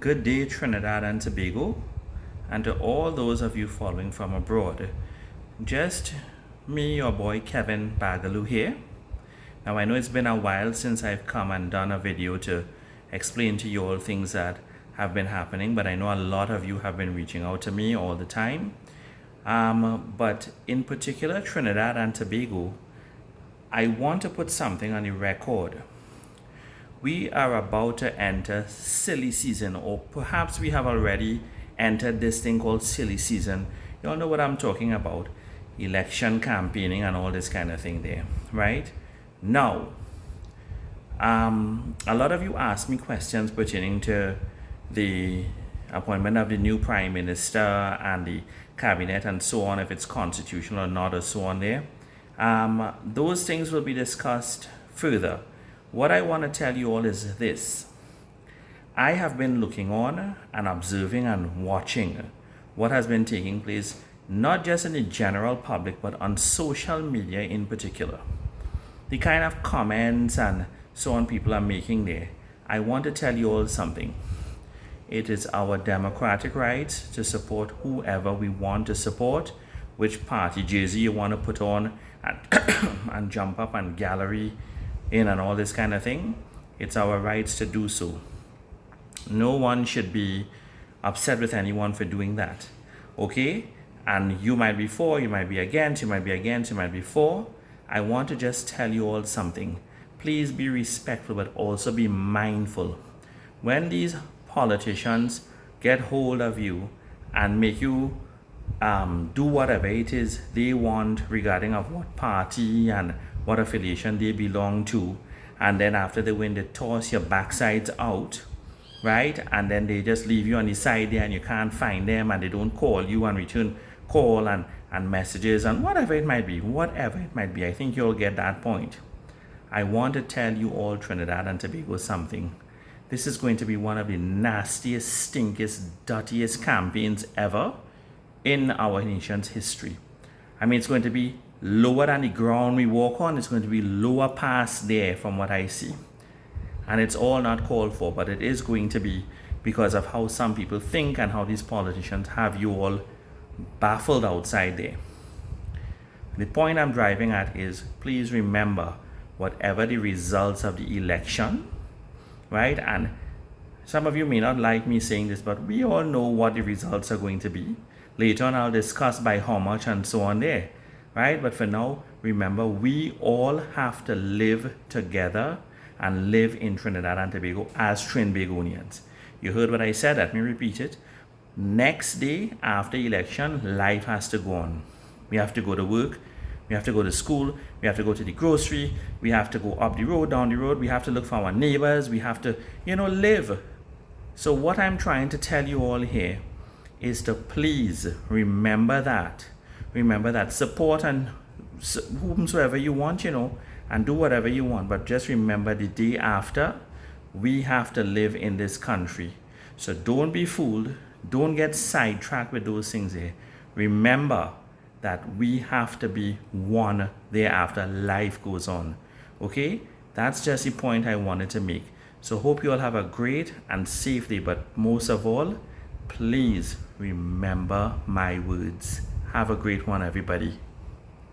Good day, Trinidad and Tobago, and to all those of you following from abroad. Just me, your boy Kevin Bagaloo here. Now, I know it's been a while since I've come and done a video to explain to you all things that have been happening, but I know a lot of you have been reaching out to me all the time. But in particular, Trinidad and Tobago, I want to put something on the record. We are about to enter silly season, or perhaps we have already entered this thing called silly season. You all know what I'm talking about. Election campaigning and all this kind of thing there, right? Now, a lot of you asked me questions pertaining to the appointment of the new prime minister and the cabinet and so on, if it's constitutional or not, or so on there. Those things will be discussed further. What I want to tell you all is this. I have been looking on and observing and watching what has been taking place, not just in the general public, but on social media in particular. The kind of comments and so on people are making there. I want to tell you all something. It is our democratic right to support whoever we want to support, which party jersey you want to put on and, and jump up and gallery in and all this kind of thing. It's our rights to do so. No one should be upset with anyone for doing that. Okay? And you might be for, you might be against, you might be against, you might be for. I want to just tell you all something. Please be respectful, but also be mindful. When these politicians get hold of you and make you do whatever it is they want regarding of what party and what affiliation they belong to, and then after they win, they toss your backsides out, right? And then they just leave you on the side there and you can't find them, and they don't call you and return call and messages and whatever it might be, I think you'll get that point. I want to tell you all, Trinidad and Tobago, something. This is going to be one of the nastiest, stinkiest, dirtiest campaigns ever in our nation's history. I mean, it's going to be lower than the ground we walk on. It's going to be lower past there from what I see. And it's all not called for, but it is going to be because of how some people think and how these politicians have you all baffled outside there. The point I'm driving at is, please remember, whatever the results of the election, right? And some of you may not like me saying this, but we all know what the results are going to be. Later on, I'll discuss by how much and so on there, right? But for now, remember, we all have to live together and live in Trinidad and Tobago as Trinbagonians. You heard what I said, let me repeat it. Next day after election, life has to go on. We have to go to work, we have to go to school, we have to go to the grocery, we have to go up the road, down the road, we have to look for our neighbors, we have to, live. So what I'm trying to tell you all here is to please remember that. Remember that. Support and whomsoever you want, and do whatever you want. But just remember, the day after, we have to live in this country. So don't be fooled. Don't get sidetracked with those things here. Remember that we have to be one thereafter. Life goes on. Okay? That's just the point I wanted to make. So hope you all have a great and safe day. But most of all, please remember my words. Have a great one, everybody.